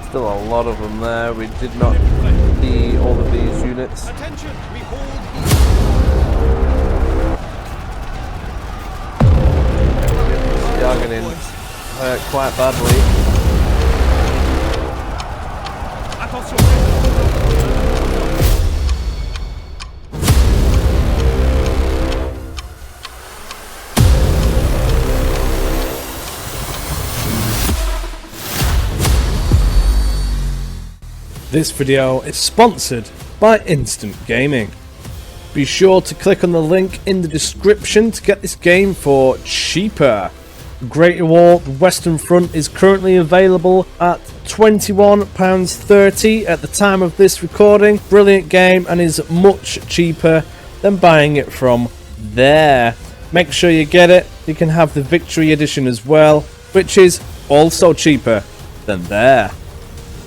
Still a lot of them there. We did not see all of these units. Attention, we hold. Jargoning hurt quite badly. Attention. This video is sponsored by Instant Gaming. Be sure to click on the link in the description to get this game for cheaper. Great War Western Front is currently available at £21.30 at the time of this recording. Brilliant game and is much cheaper than buying it from there. Make sure you get it. You can have the Victory Edition as well, which is also cheaper than there.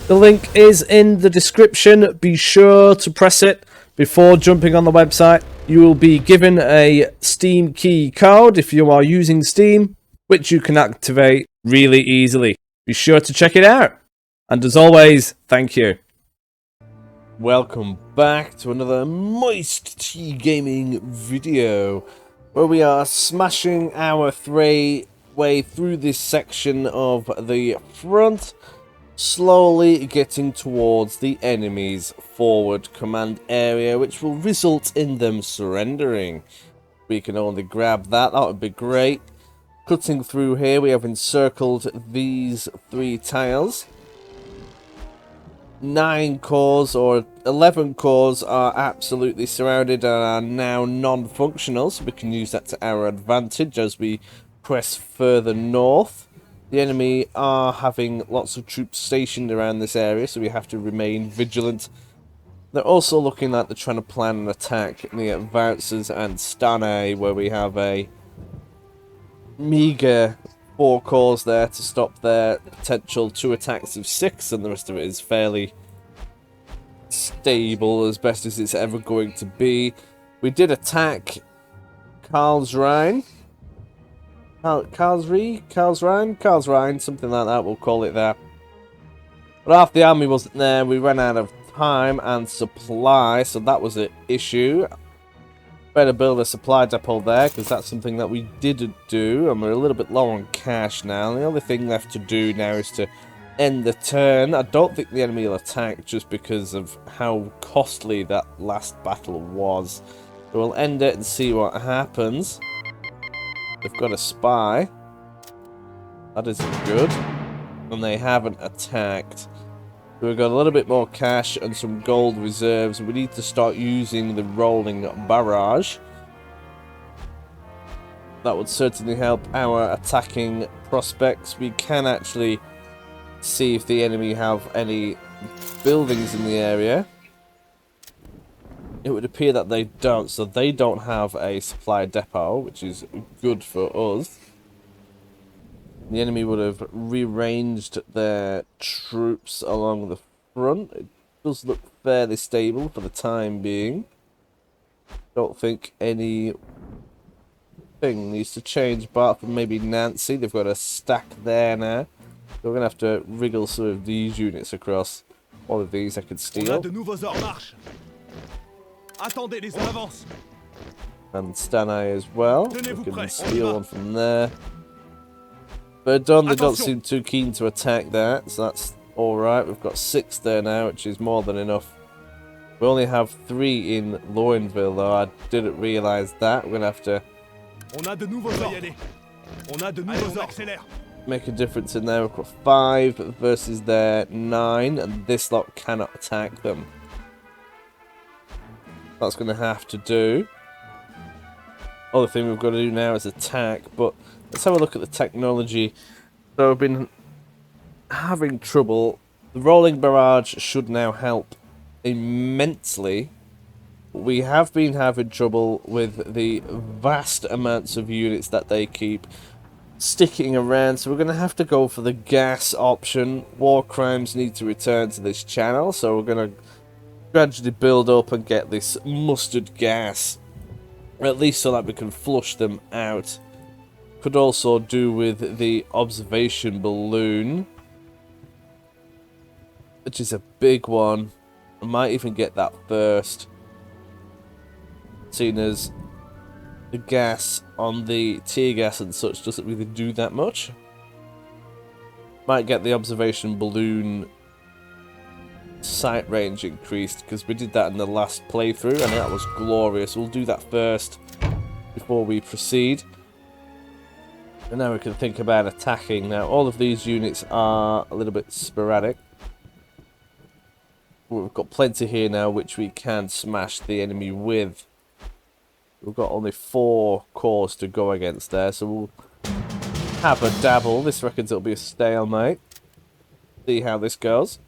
The link is in the description. Be sure to press it before jumping on the website. You will be given a Steam key code if you are using Steam, which you can activate really easily. Be sure to check it out. And as always, thank you. Welcome back to another MoisTea Gaming video, where we are smashing our way through this section of the front, slowly getting towards the enemy's forward command area, which will result in them surrendering. We can only grab that, that would be great. Cutting through here, we have encircled these 3 tiles. 9 cores or 11 cores are absolutely surrounded and are now non-functional, so we can use that to our advantage as we press further north. The enemy are having lots of troops stationed around this area, so we have to remain vigilant. They're also looking like they're trying to plan an attack near Voutsers and Stanay, where we have a meager 4 cores there to stop their potential 2 attacks of 6, and the rest of it is fairly stable, as best as it's ever going to be. We did attack Karlsruhe, something like that, we'll call it that. But half the army wasn't there, we ran out of time and supply, so that was an issue. Better build a supply depot there, because that's something that we didn't do, and we're a little bit low on cash now. The only thing left to do now is to end the turn. I don't think the enemy will attack just because of how costly that last battle was. So we'll end it and see what happens. They've got a spy. That isn't good. And they haven't attacked. We've got a little bit more cash and some gold reserves. We need to start using the rolling barrage. That would certainly help our attacking prospects. We can actually see if the enemy have any buildings in the area. It would appear that they don't, so they don't have a supply depot, which is good for us. The enemy would have rearranged their troops along the front. It does look fairly stable for the time being. Don't think anything needs to change, apart from maybe Nancy. They've got a stack there now. So we're going to have to wriggle some of these units across. All of these I could steal. And Stanay as well. We can steal one from there. But they don't seem too keen to attack that, so that's alright. We've got 6 there now, which is more than enough. We only have 3 in Loinville, though. I didn't realise that. We're going to have to make a difference in there. We've got 5 versus their 9, and this lot cannot attack them. That's going to have to do. Other thing we've got to do now is attack, but let's have a look at the technology. So we've been having trouble. The rolling barrage should now help immensely. We have been having trouble with the vast amounts of units that they keep sticking around, so we're going to have to go for the gas option. War crimes need to return to this channel, so we're going to gradually build up and get this mustard gas, at least so that we can flush them out. Could also do with the observation balloon. which is a big one. I might even get that first, seeing as the gas on the tear gas and such doesn't really do that much. Might get the observation balloon sight range increased, because we did that in the last playthrough and that was glorious. We'll do that first before we proceed. And now we can think about attacking. Now all of these units are a little bit sporadic. We've got plenty here now which we can smash the enemy with. We've got only 4 cores to go against there, so we'll have a dabble. This reckons it'll be a stalemate. See how this goes.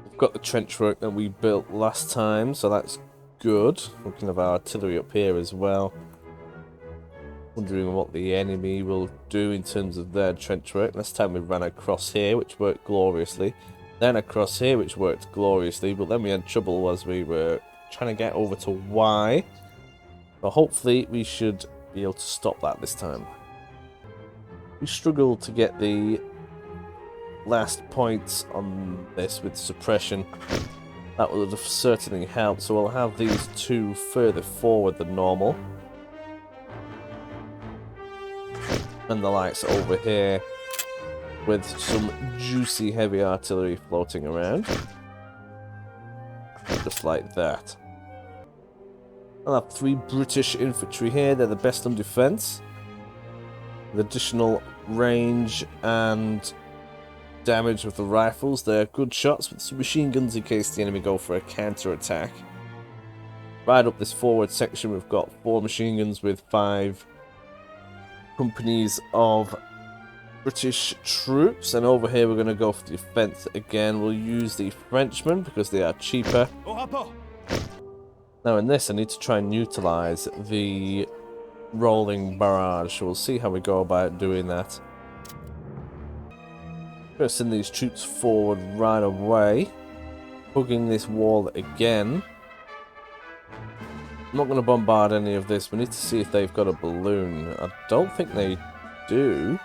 We've got the trench work that we built last time, so that's good. We can have our artillery up here as well. Wondering what the enemy will do in terms of their trench work. Last time we ran across here, which worked gloriously. Then across here, which worked gloriously, but then we had trouble as we were trying to get over to Y. But hopefully we should be able to stop that this time. We struggled to get the last points on this with suppression. That would have certainly helped, so we'll have these 2 further forward than normal. And the lights over here with some juicy heavy artillery floating around. Just like that. I'll have 3 British infantry here. They're the best on defense. With additional range and damage with the rifles. They're good shots with some machine guns in case the enemy go for a counter-attack. Right up this forward section we've got 4 machine guns with 5 companies of British troops, and over here we're going to go for defense again. We'll use the Frenchmen because they are cheaper. Now in this I need to try and utilize the rolling barrage, so we'll see how we go about doing that. I'm going to send these troops forward right away, hugging this wall again. I'm not going to bombard any of this. We need to see if they've got a balloon. I don't think they do.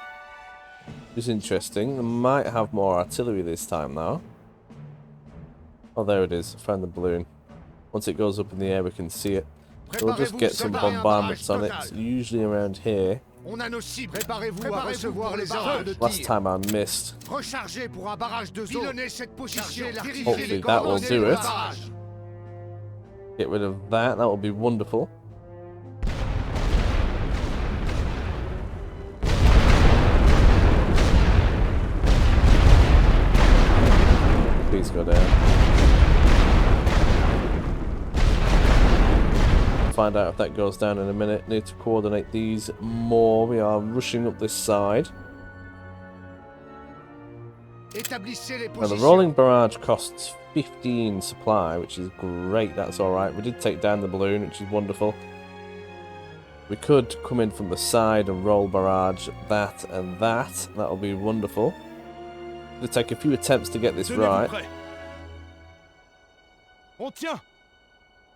Which is interesting. They might have more artillery this time though. Oh, there it is. I found the balloon. Once it goes up in the air we can see it. So we'll just get some bombardments on it. It's usually around here. Last time I missed. Hopefully that will do it. Get rid of that. That will be wonderful. Please go down. Find out if that goes down in a minute. Need to coordinate these more. We are rushing up this side. Now the rolling barrage costs 15 supply, which is great. That's alright. We did take down the balloon, which is wonderful. We could come in from the side and roll barrage that and that. That'll be wonderful. It'll take a few attempts to get this right.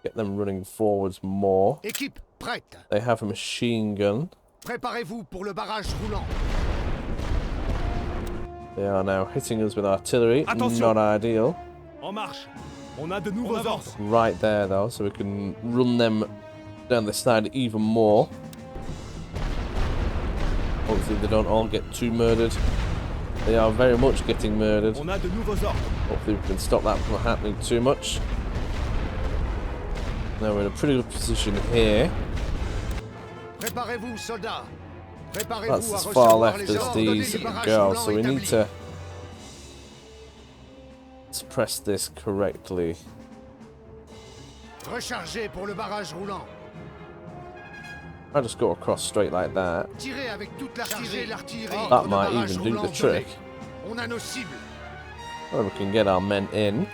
Get them running forwards more. They have a machine gun. They are now hitting us with artillery. Not ideal. Right there though, so we can run them down the side even more. Hopefully they don't all get too murdered. They are very much getting murdered. Hopefully we can stop that from happening too much. Now we're in a pretty good position here. That's as far left as these go, so we need to suppress this correctly. I'll just go across straight like that. That might even do the trick. Well, we can get our men in.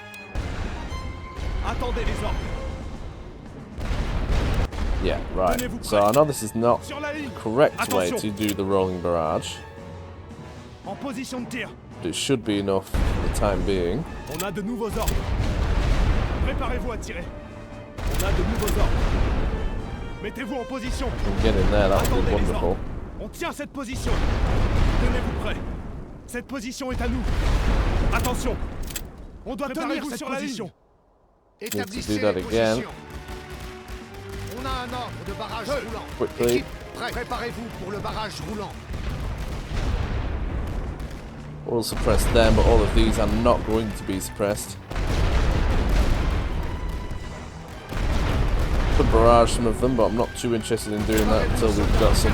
Yeah, right. So I know this is not the correct way to do the rolling barrage. But it should be enough for the time being. Get in there, that would be wonderful. On doit tenir cette position. Need to do that again. On a un ordre de barrage roulant. Quickly. Équipe, préparez-vous pour le barrage roulant. We'll suppress them, but all of these are not going to be suppressed. Could barrage some of them, but I'm not too interested in doing that until we've got some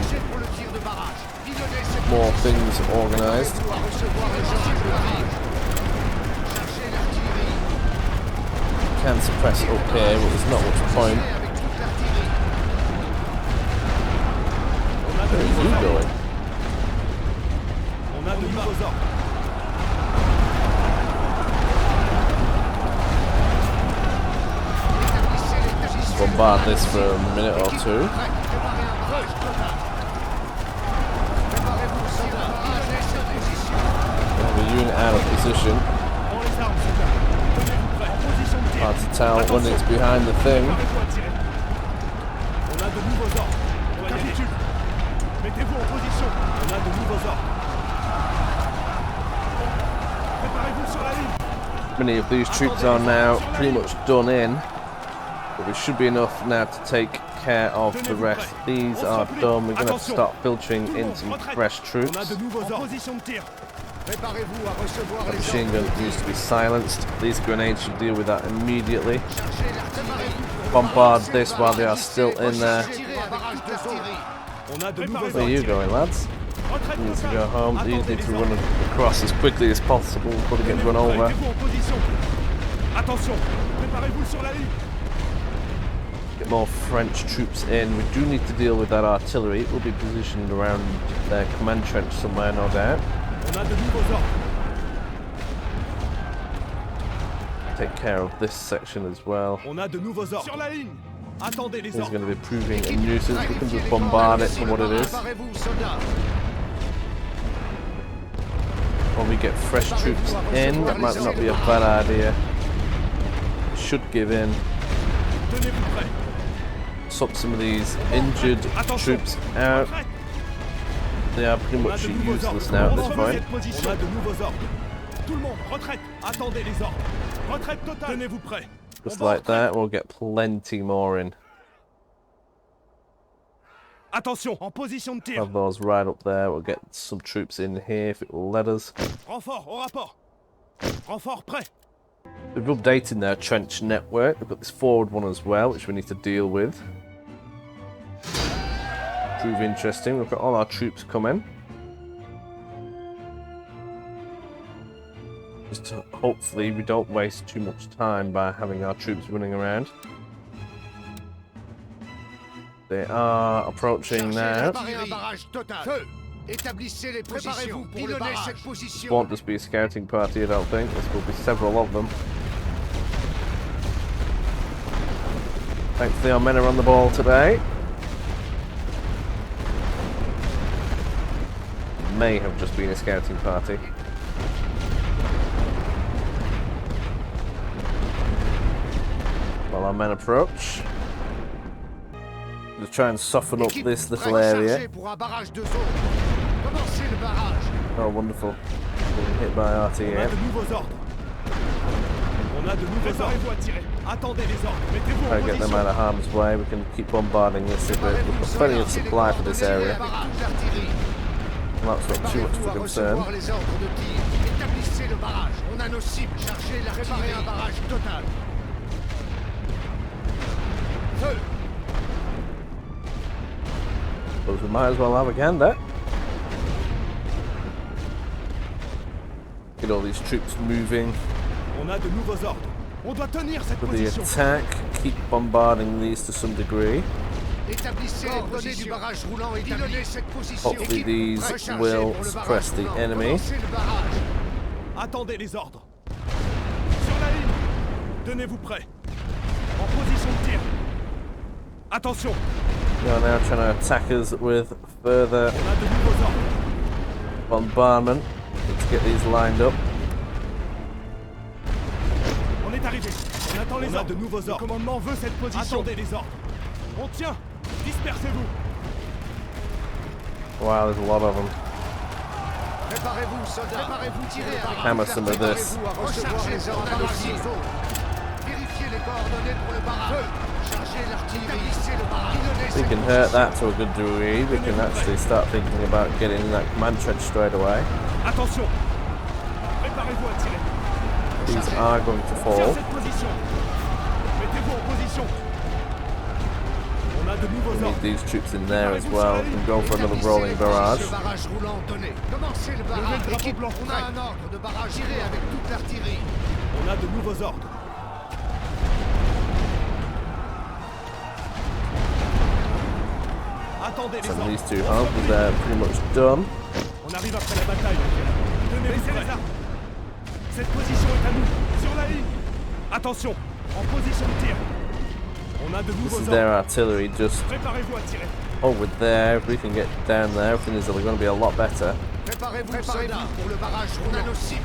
more things organised. Can suppress up here, but there's not much point. Where are you going? On a de nouveaux ordres. Bombard this for a minute or two. Have a unit out of position. Hard to tell when it's behind the thing. On a de nouveaux ordres. Capitule. Mettez-vous en position. On a de nouveaux ordres. Préparez-vous sur la ligne. Many of these troops are now pretty much done in. But we should be enough now to take care of the rest. These are done. We're going to start filtering in some fresh troops. On a de nouveaux ordres. Position de tir. Préparez-vous à recevoir The les machine gun needs to be silenced. These grenades should deal with that immediately. Bombard this while they are still in there. On a de nouveaux Where are you going, lads? You need to go home. These need to run across as quickly as possible before they get run over. Mettez-vous en position. Attention. Préparez-vous sur la ligne. Get more French troops in. We do need to deal with that artillery. It will be positioned around their command trench somewhere, no doubt. On a de nouveaux ordres. Take care of this section as well. On a de nouveaux ordres. Sur la ligne. Attendez les This is ordres. going to be proving a nuisance. We can just bombard it for what it is. Préparez-vous, soldats. When we get fresh troops in, that might not be a bad idea. Should give in. Tenez-vous prêts. Swap some of these injured troops out. They are pretty much useless now at this point. On a de nouveaux ordres. Tout le monde, retraite. Attendez les ordres. Retraite totale. Tenez-vous prêts. Just like that, we'll get plenty more in. Attention, en position de tir. Have those right up there. We'll get some troops in here if it will let us. Renfort au rapport. Renfort prêt. We've updated their trench network. We've got this forward one as well, which we need to deal with. Prove interesting. We've got all our troops coming. Just hopefully we don't waste too much time by having our troops running around. They are approaching now. Préparez un barrage total. Feu. Établissez les positions pour le barrage. Cette position. Won't just be a scouting party, I don't think. This will be several of them. Thankfully our men are on the ball today. May have just been a scouting party. While our men approach. Just try and soften up this little area. Oh, wonderful. Getting hit by On a RTA. de nouveaux ordres. On a de nouveaux ordres. Préparez-vous à tirer. Attendez les ordres. Mettez-vous Try en to get them position. out of harm's way. We can keep bombarding this a bit. We've got plenty of supply for this area. Well, that's not too much of a concern. Établissez le barrage. On a nos cibles. Chargez l'artillerie. Préparez un barrage total. Feu. But we might as well have a gander. Get all these troops moving On a de nouveaux ordres. On doit tenir cette for the position. attack. Keep bombarding these to some degree. Établissez les positions du barrage roulant et pilonnez cette position. Hopefully these will suppress the enemy. Commencez le barrage. Attendez les ordres. Sur la ligne. Tenez-vous prêts. En position de tir. Attention. They are now trying to attack us with further On a de nouveaux ordres. bombardment. Let's get these lined up. On est arrivé. On attend les ordres. On a de nouveaux ordres. Le commandement veut cette position. Attendez les ordres. On tient. Dispersez-vous. Wow, there's a lot of them. Préparez-vous, soldats. Préparez-vous, tirez avec Hammer some of this. Préparez-vous à recevoir les ordres de cible. Vérifiez les coordonnées pour le barrage. Chargez l'artillerie. Établissez le barrage. We can hurt that to a good degree. We can actually start thinking about getting in that command trench straight away. Attention. Préparez-vous à tirer. These are going to Sur fall. cette position. Mettez-vous en position. On a de nouveaux We need ordres. these troops in there as well. We can go for another rolling barrage. Le barrage roulant donné. Commencez le barrage. Levez le drapeau Équipe, blanc. on a un ordre de barrage. Tirez avec toute l'artillerie. On a de nouveaux ordres. Attendez les Send ordres. these two home because they're pretty much done. On arrive après la bataille. Tenez-vous prêts. Cette position est à nous. Sur la ligne. Attention. En position de tir. On a de This nouveaux is ordres. their artillery just Préparez-vous à tirer. over there. If we can get down there, everything is going to be a lot better. Préparez-vous pour le barrage roulant. On a nos cibles.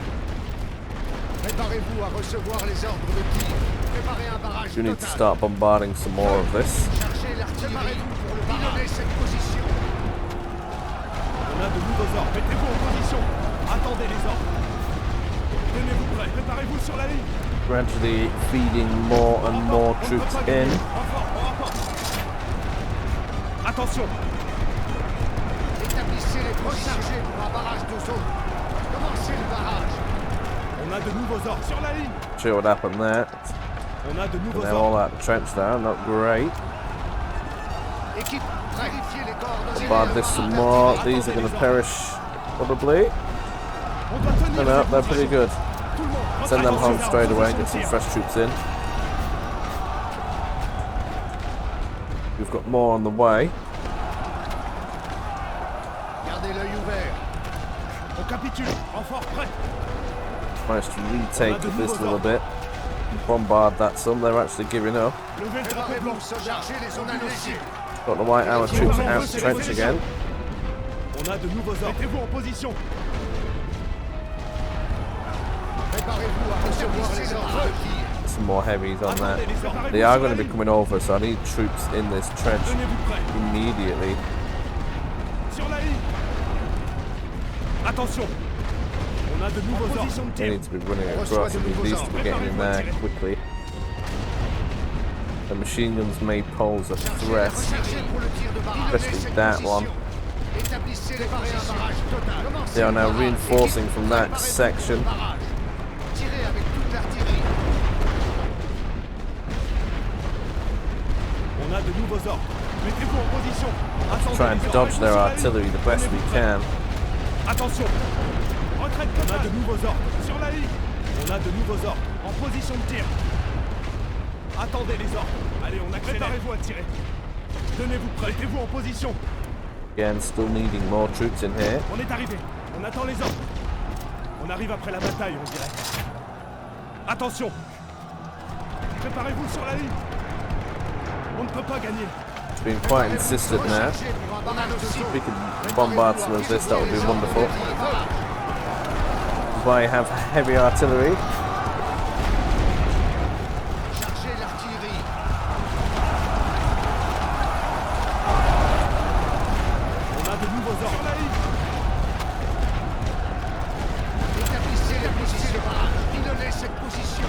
Préparez-vous à recevoir les ordres de tir. Préparez un barrage We need to total. start bombarding some more of this. Chargez l'artillerie. Préparez-vous pour le barrage. Pilonnez cette position. On a de nouveaux ordres. Mettez-vous en position. Attendez les ordres. Tenez-vous prêts. Préparez-vous sur la ligne. Gradually feeding more and more troops in. Attention. Établissez les rechargés pour un barrage de zone. Commencez le barrage. On a de nouveaux ordres. Sur la ligne. See what happened there. On a de And nouveaux they're ordres. all out the trench now. Not great. Équipe, vérifiez les coordonnées. Bombard this some more. These are going to perish probably. On doit tenir. No, they're pretty good. Tout le monde. Send them home Attention, straight away and get position some de tir. fresh troops in. We've got more on the way. Gardez l'œil ouvert. On capitule. Renfort prêt. Managed to retake this little bit. Bombard that some. They're actually giving up. Levez le drapeau blanc. Préparez-vous, soldats. Chargez les zones cibles. Got the white armor troops out the trench again. On a de nouveaux ordres. Mettez-vous en position. Préparez-vous à recevoir les ordres de tir. Some more heavies on that. Attendez les ordres. They are going to be coming over, so I need troops in this trench Tenez-vous prêts. immediately. Sur la ligne. Attention. On a de nouveaux ordres. Position de They tir. need to be running across. We need these to be getting in there quickly. The machine guns may pose a threat, Rechargez pour le tir de barrage. especially Cette that position. one. Établissez les barrages. Barrage total. Commencez They are le now barrage. reinforcing Équipe, from that préparez-vous section. pour le barrage. Tirez avec toute l'artillerie. On a de nouveaux ordres. Mettez-vous en position. Attendez Try and les ordres. dodge their Sur la ligne. artillery the best we can. Attention. Retraite. On a de nouveaux ordres. Sur la ligne. On a de nouveaux ordres. En position de tir. Attendez les ordres. Allez, on accélère. Préparez-vous à tirer. Tenez-vous prêts. Mettez-vous en position. Again, still needing more troops in here. On est arrivé. On attend les ordres. On arrive après la bataille, on dirait. Attention. Préparez-vous sur la ligne. On ne peut pas gagner. It's been quite insistent now. Rechargez pour un barrage de zone. If we could bombard some of this, that would be wonderful. That's why I have heavy artillery. Chargez l'artillerie. On a de nouveaux ordres. Sur la ligne. Établissez les positions de barrage. Pilonnez cette position.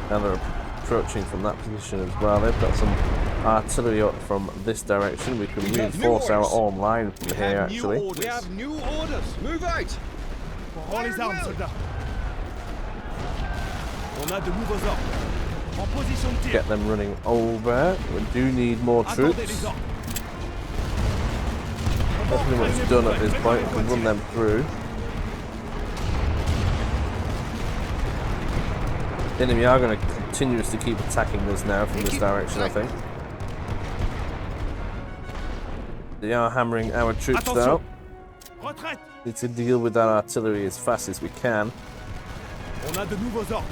Now they're approaching from that position as well. They've got some artillery up from this direction. We can reinforce our own line from here actually. We have new orders. Move out. Prends les armes, soldats. On a de nouveaux ordres. En position de tir. Get them running over. We do need more Attendez troops. les ordres. They're pretty much done at this point. We can run them through. The enemy are going to continuously keep attacking us now from this direction, I think. They are hammering our troops though. Attention. Retraite. Need to deal with that artillery as fast as we can. On a de nouveaux ordres.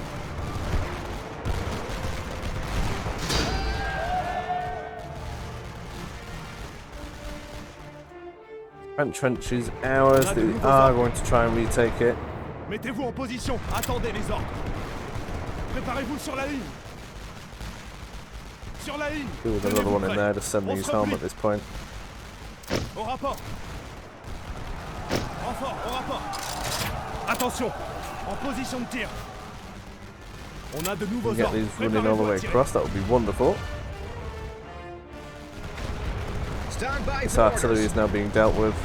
Front trench is ours. They are going to try and retake it. Mettez-vous en position. Attendez les ordres. Préparez-vous sur la ligne. Sur la ligne. Do with another one in there to send these home at this point. Au rapport. Renfort, au rapport. Attention, en position de tir. On a de nouveaux Get ordres. these running all the way across, that would be wonderful. Stand by This for artillery orders. is now being dealt with.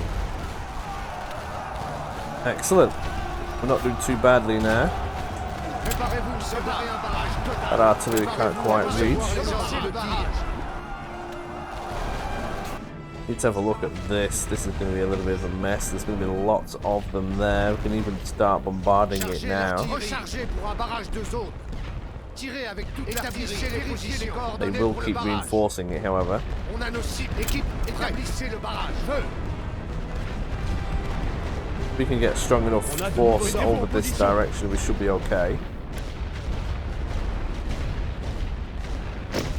Excellent. We're not doing too badly now. Préparez-vous, soldats, et un barrage total. That artillery can't quite reach. Lancez le barrage. Let's have a look at this. This is going to be a little bit of a mess. There's going to be lots of them there. We can even start bombarding it Chargez now. l'artillerie. Rechargez pour un barrage de zone. Tirez avec toute l'artillerie. Les positions. They Coordonnées will pour le keep barrage. reinforcing it, however. On a nos cibles. Équipe, établissez le barrage. Feu. If we can get strong enough force over this direction, we should be okay.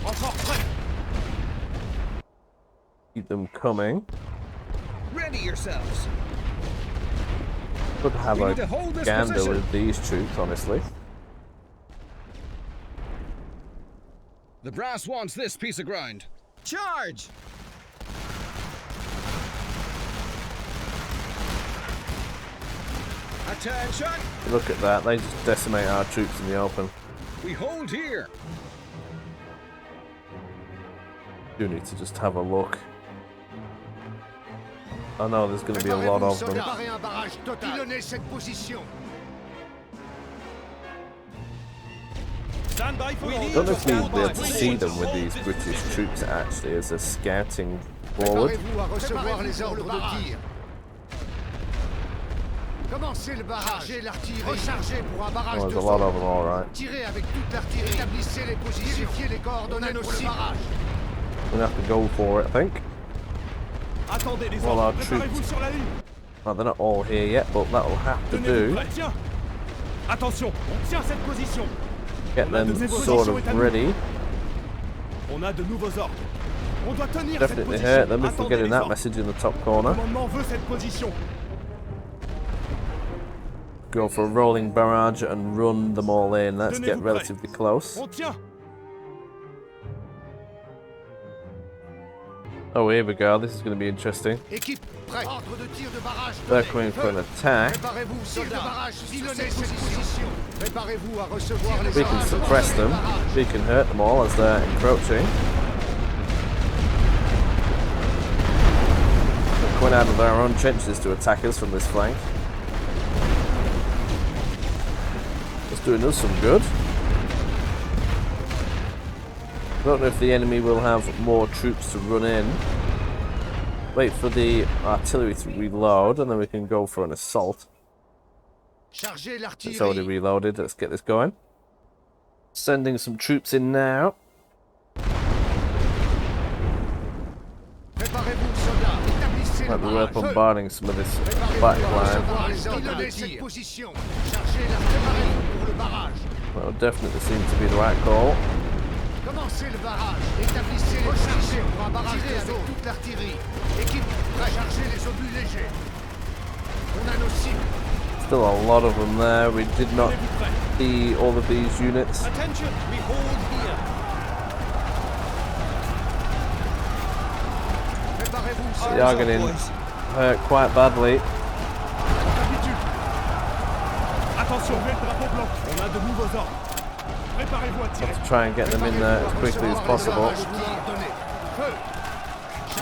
Renfort prêt. Keep them coming. Ready yourselves. Could have We a need to hold this gander position. with these troops, honestly. The brass wants this piece of ground. Charge! Attention! Look at that, they just decimate our troops in the open. We hold here. Do need to just have a look. I know there's going to be a lot of them. Préparez un barrage total. Pilonnez cette position. Stand by for I orders. don't know if we'll be able to see them with these British troops actually as they're scouting forward. Préparez-vous à recevoir les ordres de tir. Commencez le barrage. Chargez l'artillerie. Rechargez pour un barrage Oh, de there's a lot zone. of them, alright. Tirez avec toute l'artillerie. Établissez les positions. Vérifiez les coordonnées pour le barrage. We're going to have to go for it, I think. Attendez les Well, our ordres. Préparez-vous troops- sur la ligne. Well, they're not all here yet, but that'll have to Tenez-vous do. prêts. Tiens. Attention, on tient cette position. Get them sort of ready. On a de nouveaux ordres. On doit tenir cette Definitely position. hurt them if we're Attendez getting les that ordres. message in the top Le corner. commandement veut cette position. Go for a rolling barrage and run them all in. Let's get Tenez-vous prêts. relatively close. On tient. Oh, here we go. This is going to be interesting. Équipe, prêt. Ordre de tir de barrage. They're donné. coming for an Feu. attack. Préparez-vous, soldats. Barrage. Pilonnez cette position. Préparez-vous à recevoir les We can ordres. suppress them. We can hurt them all as they're encroaching. They're coming out of their own trenches to attack us from this flank. It's doing us some good. I don't know if the enemy will have more troops to run in. Wait for the artillery to reload and then we can go for an assault. Chargez It's already l'artillerie. reloaded. Let's get this going. Sending some troops in now. Préparez-vous, soldats. Établissez Might le be worth barrage. Feu. bombarding some of this Préparez-vous back à line. recevoir les ordres de tir. Position. Chargez l'artillerie pour le barrage. That would definitely seem to be the right call. Commencez le barrage. Établissez les positions pour un barrage de zone. Toute l'artillerie. Équipe, prêt. Chargez les obus légers. On a nos cibles. Still a lot of them there. We did not Tenez-vous prêts. see all of these units. Attention, we hold here. Préparez-vous, They are soldats. getting hurt quite badly. Capitule. Attention, levez le drapeau blanc. On a de nouveaux ordres. Préparez-vous à tirer. To try and get them in there as quickly as possible.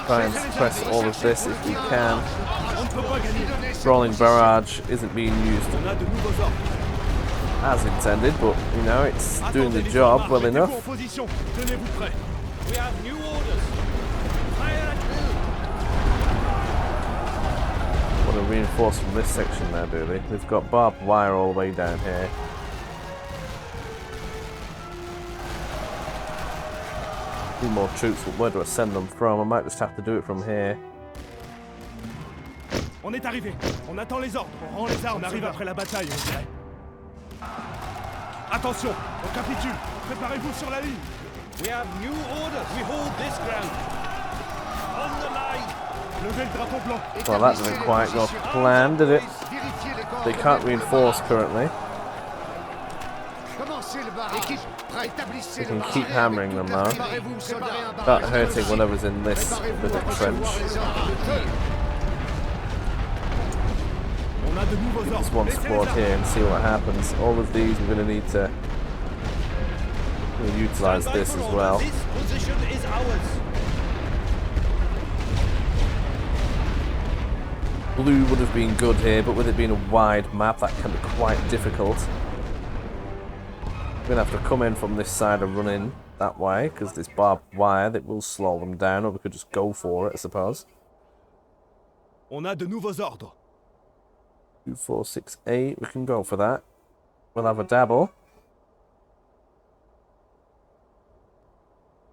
Try and suppress all of this if we can. On ne peut pas gagner. Rolling barrage isn't being used On a de nouveaux ordres. as intended, but you know, it's doing the Attendez les job ordres. well Mettez-vous enough. en position. Tenez-vous prêts. We have new orders. Fire at will. Want to reinforce from this section now, do they? They've got barbed wire all the way down here. Need more troops, but where do I send them from? I might just have to do it from here. On est arrivé. On attend les ordres. On rend les armes. On arrive après la bataille, on dirait. Attention, on capitule. Préparez-vous sur la ligne. We have new orders. We hold this ground. On the line. Levez le drapeau blanc. Well, that didn't quite go to plan, did it? Vérifiez les They coordonnées can't pour le reinforce barrage. currently. Commencez le barrage. Équipe, prêt. Établissez We le can barrage. keep hammering them now. Préparez-vous, soldats. Start hurting whatever's in this Préparez-vous little à trench. recevoir les ordres de tir. a de nouveaux this ordres. one Laissez les squad armes. here and see what happens. All of these we're going to need to utilize Stand by this for as order. well. This position is ours. Blue would have been good here, but with it being a wide map, that can be quite difficult. We're going to have to come in from this side and run in that way, because this barbed wire that will slow them down, or we could just go for it, I suppose. On a de nouveaux ordres. 2, 4, 6, 8, we can go for that. We'll have a dabble.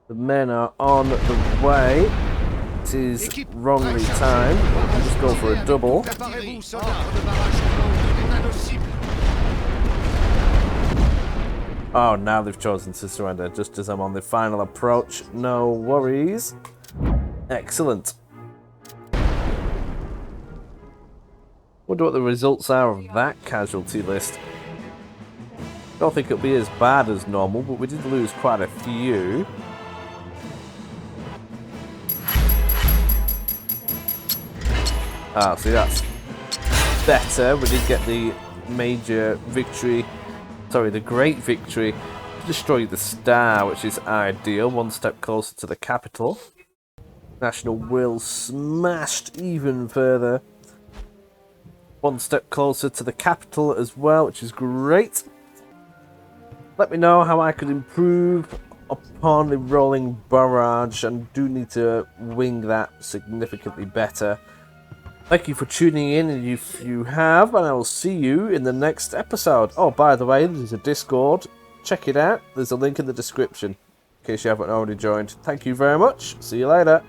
The men are on the way. It is wrongly timed. We'll just go for a double. Préparez-vous, soldats. Ordre de barrage en état de cible. Oh, now they've chosen to surrender just as I'm on the final approach. No worries. Excellent. Wonder what the results are of that casualty list. Don't think it'll be as bad as normal, but we did lose quite a few. Ah, see, that's better. We did get the major victory, sorry, the great victory to destroy the star, which is ideal. One step closer to the capital. National will smashed even further. One step closer to the capital as well, which is great. Let me know how I could improve upon the rolling barrage, and do need to wing that significantly better. Thank you for tuning in, and if you have, and I will see you in the next episode. Oh, by the way, there's a Discord. Check it out. There's a link in the description in case you haven't already joined. Thank you very much. See you later.